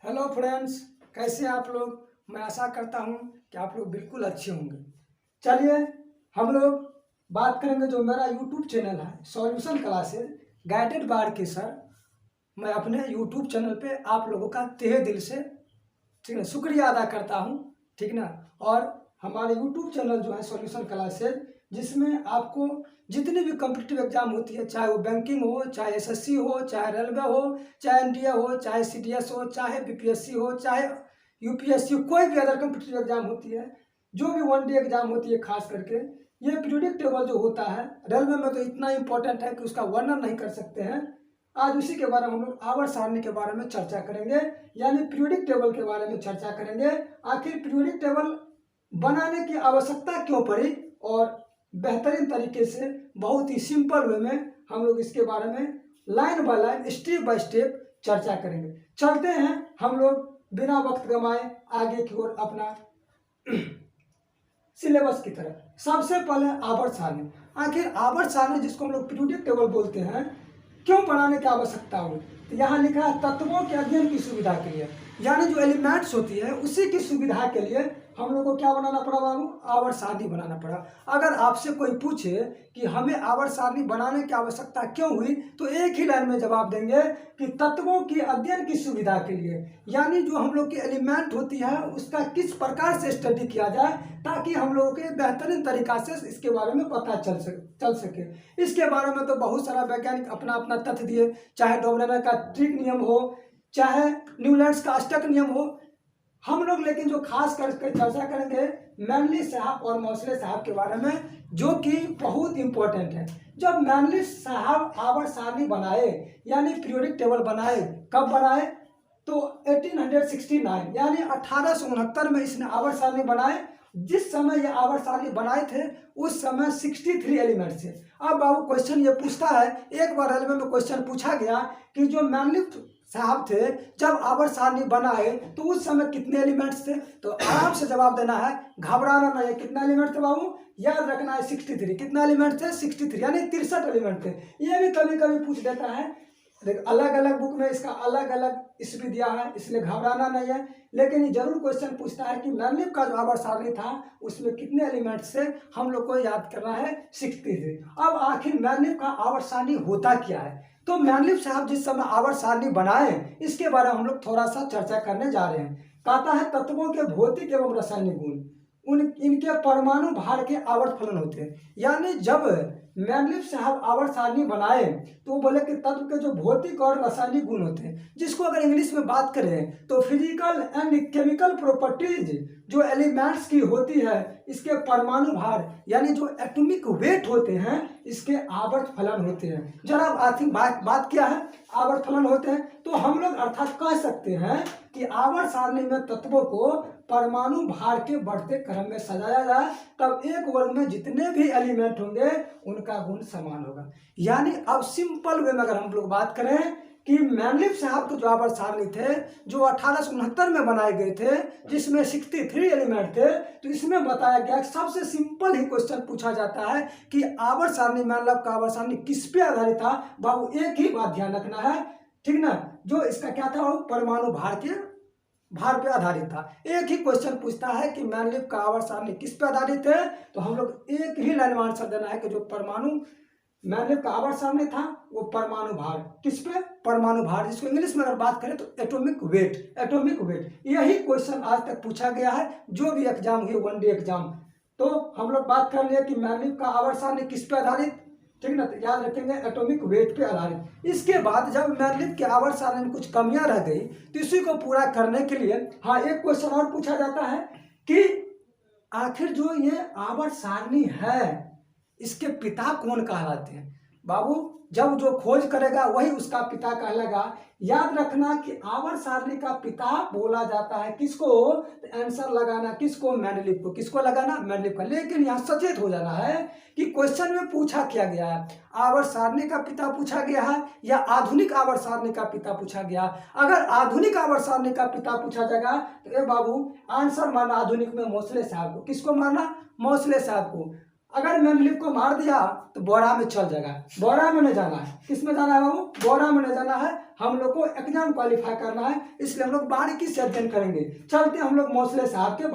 Hello friends, कैसे हैं आप लोग। मैं आशा करता हूं कि आप लोग बिल्कुल अच्छे होंगे। चलिए हम लोग बात करेंगे जो मेरा यूट्यूब चैनल है सॉल्यूशन क्लासेस गाइडेड बाय के सर। मैं अपने यूट्यूब चैनल पे आप लोगों का तहे दिल से ठीक है शुक्रिया अदा करता हूं, ठीक ना। और हमारे यूट्यूब चैनल जो है सॉल्यूशन क्लासेस, जिसमें आपको जितनी भी कॉम्पिटिटिव एग्जाम होती है, चाहे वो बैंकिंग हो, चाहे एसएससी हो, चाहे रेलवे हो, चाहे एनडीए हो, चाहे सीडीएस हो, चाहे बीपीएससी हो, चाहे यूपीएससी हो, कोई भी अदर कॉम्पिटिटिव एग्जाम होती है, जो भी वन डे एग्जाम होती है, खास करके ये पीरियोडिक टेबल जो होता है रेलवे में तो इतना इंपॉर्टेंट है कि उसका वर्णन नहीं कर सकते हैं। आज उसी के बारे में हम लोग आवर्त सारणी के बारे में चर्चा करेंगे, यानी पीरियोडिक टेबल के बारे में चर्चा करेंगे। आखिर पीरियोडिक टेबल बनाने की आवश्यकता क्यों पड़ी, और बेहतरीन तरीके से बहुत ही सिंपल वे में हम लोग इसके बारे में line by line step by step चर्चा करेंगे। चलते हैं हम लोग बिना वक्त गंवाए आगे की ओर अपना सिलेबस की तरफ। सबसे पहले आवर्त सारणी। आखिर आवर्त सारणी जिसको हम लोग पीरियोडिक टेबल बोलते हैं, क्यों बनाने की आवश्यकता हुई, तो यहाँ लिखा है तत्वों के अध्ययन की सुविधा के लिए, यानी जो एलिमेंट्स होती है उसी की सुविधा के लिए हम लोग को क्या बनाना पड़ा बाबू, आवर्त सारणी बनाना पड़ा। अगर आपसे कोई पूछे कि हमें आवर्त सारणी बनाने की आवश्यकता क्यों हुई, तो एक ही लाइन में जवाब देंगे कि तत्वों की अध्ययन की सुविधा के लिए, यानी जो हम लोग की एलिमेंट होती है उसका किस प्रकार से स्टडी किया जाए ताकि हम लोगों के बेहतरीन तरीका से इसके बारे में पता चल सके। इसके बारे में तो बहुत सारा वैज्ञानिक अपना अपना तथ्य दिए, चाहे डॉबलेनर का ट्रिक नियम हो, चाहे न्यूलैंड्स का अष्टक नियम हो। हम लोग लेकिन जो खास करके चर्चा करेंगे मैनली साहब और मोसले साहब के बारे में, जो कि बहुत इंपॉर्टेंट है। जब मैनली साहब आवर्त सारणी बनाए यानी पीरियोडिक टेबल बनाए, कब बनाए, तो 1869 यानी 1869 में इसने आवर्त सारणी बनाए। जिस समय ये आवर्त सारणी बनाए थे उस समय 63 एलिमेंट थे। अब बाबू क्वेश्चन ये पूछता है, एक बार रेलवे में क्वेश्चन पूछा गया कि जो मैनली साहब थे जब आवर्त सारणी बनाए तो उस समय कितने एलिमेंट्स थे, तो आराम से जवाब देना है, घबराना नहीं है। कितना एलिमेंट थे बाबू, याद रखना है 63। कितना एलिमेंट थे, 63 यानी 63 एलिमेंट थे। ये भी कभी कभी पूछ देता है, अलग अलग बुक में इसका अलग अलग इसमें दिया है, इसलिए घबराना नहीं है। लेकिन ये जरूर क्वेश्चन पूछता है कि मैनलिफ का जो आवर्त सारणी था उसमें कितने एलिमेंट्स से हम लोग को याद करना है, 63। अब आखिर मैनलिफ का आवर्त सारणी होता क्या है, तो मैनलिफ साहब जिस समय आवर्त सारणी बनाए इसके बारे में हम लोग थोड़ा सा चर्चा करने जा रहे हैं। कहता है तत्वों के भौतिक एवं रासायनिक गुण इनके परमाणु भार के आवर्त फलन होते हैं। यानी जब मैनलिफ साहब आवर्त सारणी बनाए तो वो बोले कि तत्व के जो भौतिक और रासायनिक गुण होते हैं, जिसको अगर इंग्लिश में बात करें तो फिजिकल एंड केमिकल प्रॉपर्टीज जो एलिमेंट्स की होती है, इसके परमाणु भार यानी जो एटॉमिक वेट होते हैं, इसके आवर्त फलन होते हैं। जरा आखिर बात क्या है, आवर्त फलन होते हैं। तो हम लोग अर्थात कह सकते हैं कि आवर्त सारणी में तत्वों को परमाणु भार के बढ़ते क्रम में सजाया जाए, तब एक वर्ग में जितने भी एलिमेंट होंगे उनका गुण समान होगा। यानी अब सिंपल वे में अगर हम लोग बात करें कि मैनलिफ साहब के जो आवर्त सारणी थे जो 1869 में बनाए गए थे, जिसमें 63 एलिमेंट थे, तो इसमें बताया गया सबसे सिंपल ही क्वेश्चन पूछा जाता है कि आवर्त सारणी मैनलिफ का आवर्त सारणी किस पे आधारित था। बाबू एक ही बात ध्यान रखना है, ठीक ना, जो इसका क्या था, वो परमाणु भार पे आधारित था। एक ही क्वेश्चन पूछता है कि मैनलिफ का आवर्त सारणी किस पे आधारित है, तो हम लोग एक ही लाइन में आंसर देना है कि जो परमाणु मैनलिफ का आवर्त सारणी था वो परमाणु भार, किस पे, परमाणु भार, जिसको इंग्लिश में अगर बात करें तो एटॉमिक वेट। यही क्वेश्चन आज तक पूछा गया है जो भी एग्जाम हुई, वन डे एग्जाम। तो हम लोग बात कर लिए कि मैनलिफ का आवर्त सारणी किस पे आधारित, ठीक ना, तो याद रखेंगे एटॉमिक वेट पे आधारित। इसके बाद जब मैनलिफ के आवर्त सारणी में कुछ कमियां रह गई तो इसी को पूरा करने के लिए हाँ एक क्वेश्चन और पूछा जाता है कि आखिर जो ये आवर्त सारणी है इसके पिता कौन कहलाते हैं। बाबू जब जो खोज करेगा वही उसका पिता कहलाएगा। याद रखना कि आवर्त सारणी का पिता बोला जाता है किसको, तो आंसर लगाना किसको, मैनलिफ को। किसको लगाना, मैनलिफ का। लेकिन यहाँ सचेत हो जाना है कि क्वेश्चन में पूछा क्या गया है, आवर्त सारणी का पिता पूछा गया है या आधुनिक आवर्त सारणी का पिता पूछा गया। अगर आधुनिक आवर्त सारणी का पिता पूछा जाएगा तो ए बाबू आंसर मारना आधुनिक में मोसले साहब को। किसको मारना, मोसले साहब को। अगर मैनलिफ को मार दिया तो बोरा में चल जाएगा, बोरा में नहीं जाना है। किस में जाना है बाबू? बोरा में नहीं जाना है। हम लोग को एग्जाम क्वालिफाई करना है, इसलिए हम लोग बारीकी से अध्ययन करेंगे। चलते हम लोग मौसले साहब के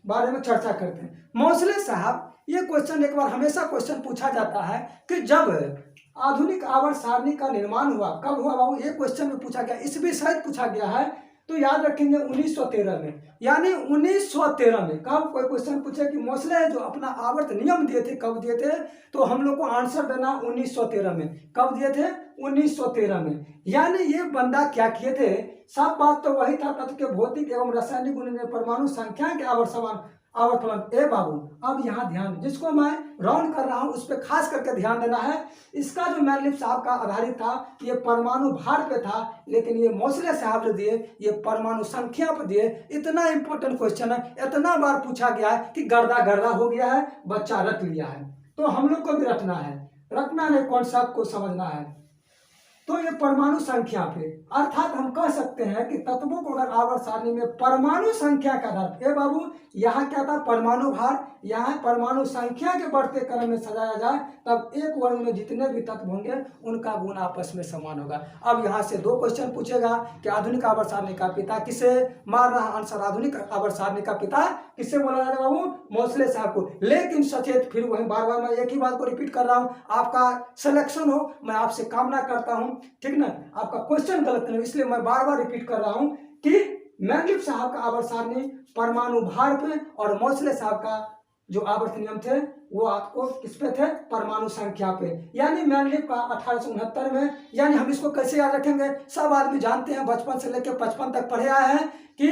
बारे में चर्चा करते हैं। मौसले साहब, ये क्वेश्चन एक बार हमेशा क्वेश्चन पूछा जाता है कि जब आधुनिक आवर्त सारणी का निर्माण हुआ, कब हुआ बाबू? ये क्वेश्चन में पूछा गया, इस भी शायद पूछा गया है, तो याद रखेंगे 1913 में। यानी 1913 में कब कोई क्वेश्चन पूछे कि मौसले जो अपना आवर्त नियम दिए थे कब दिए थे, तो हम लोग को आंसर देना 1913 में। कब दिए थे? 1913 में। यानी ये बंदा क्या किए थे? सब बात तो वही था, तत्व के भौतिक एवं रासायनिक गुण में परमाणु संख्या के आवर्त समान आवर्त फलन। ए बाबू, अब यहाँ ध्यान, जिसको मैं राउंड कर रहा हूँ उस पर खास करके ध्यान देना है। इसका जो मैनलिफ साहब का आधारित था ये परमाणु भार पे था, लेकिन ये मौसले साहब जो दिए ये परमाणु संख्या पे दिए। इतना इंपॉर्टेंट क्वेश्चन है, इतना बार पूछा गया है कि गर्दा गर्दा हो गया है, बच्चा रट लिया है। तो हम लोग को भी रटना है, रटना नहीं, कॉन्सेप्ट को समझना है। तो ये परमाणु संख्या पे, अर्थात हम कह सकते हैं कि तत्वों को अगर आवर्त सारणी में परमाणु संख्या का आधार, ए बाबू यहाँ क्या था? परमाणु भार, यहाँ परमाणु संख्या के बढ़ते क्रम में सजाया जाए तब एक वर्ग में जितने भी तत्व होंगे उनका गुण आपस में समान होगा। अब यहाँ से दो क्वेश्चन पूछेगा कि आधुनिक आवर्त सारणी का पिता किसे? मार रहा आंसर आधुनिक आवर्त सारणी का पिता किससे बोला जा रहा है बाबू? मौसले साहब को। लेकिन सचेत, फिर वही बार बार मैं एक ही बात को रिपीट कर रहा हूँ, आपका सिलेक्शन हो, मैं आपसे कामना करता हूँ, ठीक ना, आपका क्वेश्चन गलत नहीं, इसलिए मैं बार बार रिपीट कर रहा हूँ कि मैनलिफ साहब का आवर्त सारणी परमाणु भार पे और मौसले साहब का जो आवर्त नियम थे वो आपको किस पे थे? परमाणु संख्या पे। यानी मैनलिफ का 1869 में, यानी हम इसको कैसे याद रखेंगे? सब आदमी जानते हैं, बचपन से लेकर 55 तक पढ़े आए हैं कि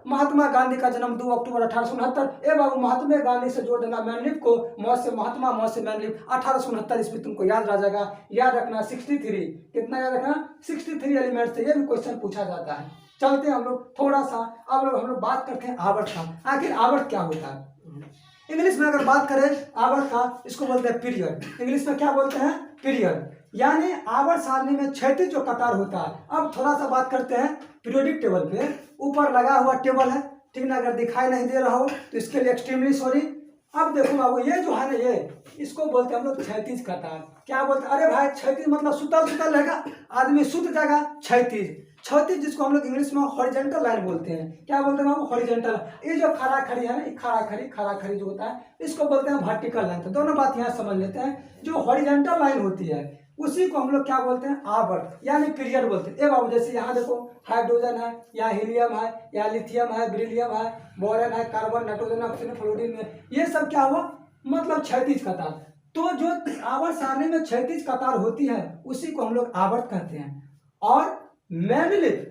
महात्मा गांधी का जन्म 2 अक्टूबर 1869। ए बाबू, महात्मा गांधी से जोड़ देना मैनलिफ को, मौत से महात्मा, मौत से मैनलिफ, 1869 इसमें तुमको याद रह जाएगा। याद रखना 63, कितना याद रखना? 63 एलिमेंट से ये भी क्वेश्चन पूछा जाता है। चलते हैं हम लोग थोड़ा सा, अब हम लोग बात करते हैं आवर्त का। आखिर आवर्त क्या होता है? इंग्लिश में अगर बात करें आवर्त का, इसको बोलते हैं पीरियड। इंग्लिश में क्या बोलते हैं? पीरियड। यानी आवर्त सारणी में क्षैतिज जो कतार होता है। अब थोड़ा सा बात करते हैं पीरियोडिक टेबल पे। ऊपर लगा हुआ टेबल है, ठीक ना, अगर दिखाई नहीं दे रहा हो तो इसके लिए एक्सट्रीमली सॉरी। अब देखो बाबू, ये जो है ना, ये इसको बोलते हैं हम लोग क्षैतिज कतार। क्या बोलते हैं? अरे भाई, क्षैतिज मतलब सुतल सुतल रहेगा, आदमी सुत जाएगा, क्षैतिज। क्षैतिज जिसको हम लोग इंग्लिश में हॉरिजॉन्टल लाइन बोलते हैं। क्या बोलते हैं बाबू? हॉरिजॉन्टल। ये जो खड़ा खड़ी है ना, खड़ा खड़ी जो होता है इसको बोलते हैं वर्टिकल लाइन। तो दोनों बात यहाँ समझ लेते हैं। जो हॉरिजॉन्टल लाइन होती है उसी को हम लोग क्या बोलते हैं? आवर्त यानी पीरियड बोलते हैं। ए बाबू, जैसे यहाँ देखो हाइड्रोजन है, यहाँ हीलियम है, यहाँ लिथियम है, बेरिलियम है, बोरन है, कार्बन, नाइट्रोजन, ऑक्सीजन, फ्लोरीन में, ये सब क्या हुआ? मतलब क्षैतिज कतार। तो जो आवर्त सारणी में क्षैतिज कतार होती है उसी को हम लोग आवर्त कहते हैं। और मैनलिफ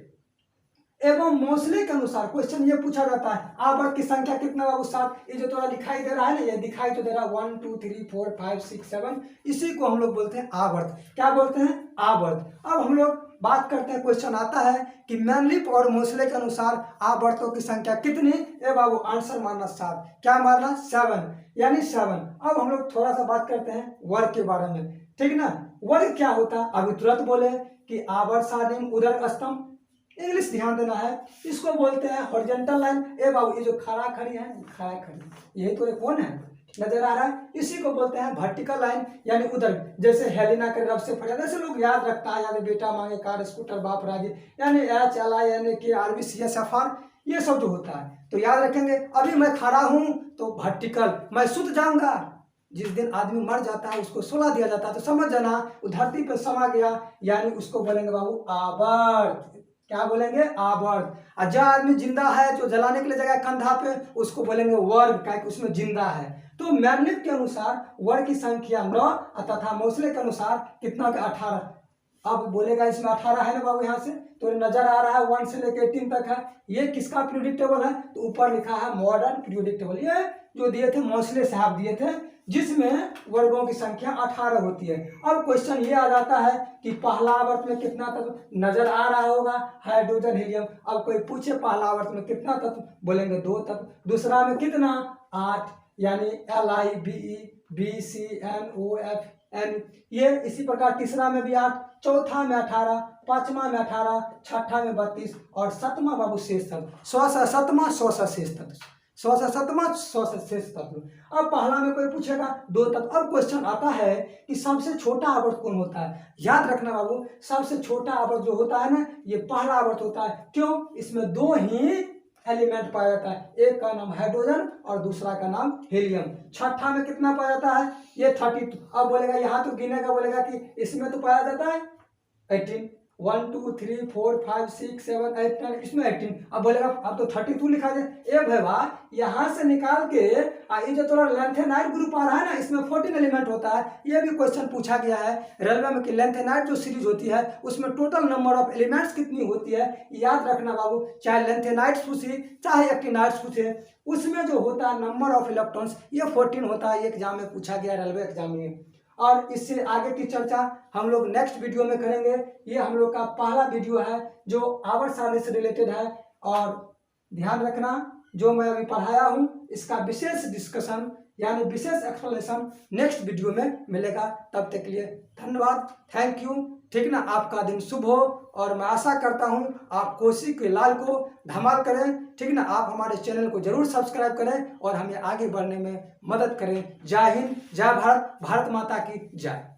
एवं मौसले के अनुसार क्वेश्चन ये पूछा जाता है, आवर्त की संख्या कितना बाबू? 7। ये जो थोड़ा दिखाई दे रहा है ना, ये दिखाई तो दे रहा है 1 2 3 4 5 6 7, इसी को हम लोग बोलते हैं आवर्त। क्या बोलते हैं? आवर्त। अब हम लोग बात करते हैं, क्वेश्चन आता है कि मैनलिफ और मौसले के अनुसार आवर्तों की संख्या कितनी? ए बाबू, आंसर मारना 7। क्या मारना? 7, यानी 7। अब हम लोग थोड़ा सा बात करते हैं वर्ग के बारे में, ठीक ना। वर्ग क्या होता है? अभी तुरंत बोले कि आवर्त सारणी उदर स्तंभ, इंग्लिश ध्यान देना है, इसको बोलते हैं हॉरिजॉन्टल लाइन। ए बाबू, ये जो खड़ा खड़ी है, खड़ा खड़ी, यही तो कौन है? नजर आ रहा है, इसी को बोलते हैं वर्टिकल लाइन यानी उधर। जैसे हेलिना के रब से फरियाद, ऐसे लोग याद रखता है, यानी बेटा मांगे कार स्कूटर बाप राजी, यानी HLINKRBCSFR, ये सब जो होता है तो याद रखेंगे। अभी मैं खड़ा हूं तो वर्टिकल, मैं सुत जाऊंगा। जिस दिन आदमी मर जाता है उसको सुला दिया जाता है, तो समझ जाना वो धरती पे समा गया, यानी उसको बोलेंगे बाबू आवर्त। क्या बोलेंगे? आवर्त। और जो आदमी जिंदा है, जो जलाने के लिए जगह कंधा पे, उसको बोलेंगे वर्ग, क्या उसमें जिंदा है। तो मैनलिफ के अनुसार वर्ग की संख्या 9 तथा मौसले के अनुसार कितना? 18। अब बोलेगा इसमें 18 है ना बाबू, यहाँ से तो नजर आ रहा है 1 से लेकर 18 तक है। ये किसका पीरियोडिक टेबल है? तो ऊपर लिखा है मॉडर्न पीरियोडिक टेबल। ये जो दिए थे मौसले साहब दिए थे, जिसमें वर्गों की संख्या 18 होती है। अब क्वेश्चन ये आ जाता है कि पहला आवर्त में कितना तत्व? नजर आ रहा होगा हाइड्रोजन हीलियम। अब कोई पूछे पहला आवर्त में कितना तत्व, बोलेंगे 2 तत्व। दूसरा में कितना? 8, यानी LIBEBCNOFN। ये इसी प्रकार तीसरा में भी 8, चौथा में 18, पांचवा में 18, छठा में 32 और 7वां बाबू शेष तत्व। 7वां 100 शेष तत्व। 100 से 7वां, 100 से शेष तत्व। अब पहला में कोई पूछेगा 2 तत्व। अब क्वेश्चन आता है कि सबसे छोटा आवर्त कौन होता है। याद रखना बाबू, सबसे छोटा आवर्त जो होता है ना, ये पहला आवर्त होता है। क्यों? इसमें 2 ही एलिमेंट पाया जाता है, एक का नाम हाइड्रोजन और दूसरा का नाम हीलियम। छठा में कितना पाया जाता है? ये 32। अब बोलेगा यहाँ तो गिनेगा, बोलेगा कि इसमें तो पाया जाता है 18, 1 2 3 4 5 6 7 8 9, इसमें 18। अब बोलेगा अब तो 32 लिखा जाए। ए भैया यहाँ से निकाल के ये जो थोड़ा लेंथेनाइट ग्रुप आ रहा है ना, इसमें 14 एलिमेंट होता है। ये भी क्वेश्चन पूछा गया है रेलवे में कि लेंथेनाइट जो सीरीज होती है उसमें टोटल नंबर ऑफ एलिमेंट्स कितनी होती है। याद रखना बाबू, चाहे लेंथेनाइट्स पूछे चाहे एक्टिनाइट्स पूछे, उसमें जो होता है नंबर ऑफ इलेक्ट्रॉन्स ये 14 होता है। एग्जाम में पूछा गया, रेलवे एग्जाम में। और इससे आगे की चर्चा हम लोग नेक्स्ट वीडियो में करेंगे। ये हम लोग का पहला वीडियो है जो आवर्त सारणी से रिलेटेड है। और ध्यान रखना, जो मैं अभी पढ़ाया हूँ इसका विशेष डिस्कशन यानी विशेष एक्सप्लेनेशन नेक्स्ट वीडियो में मिलेगा। तब तक के लिए धन्यवाद, थैंक यू। ठीक ना, आपका दिन शुभ हो और मैं आशा करता हूँ आप कोसी के लाल को धमाल करें। ठीक ना, आप हमारे चैनल को जरूर सब्सक्राइब करें और हमें आगे बढ़ने में मदद करें। जय हिंद, जय भारत, भारत माता की जय।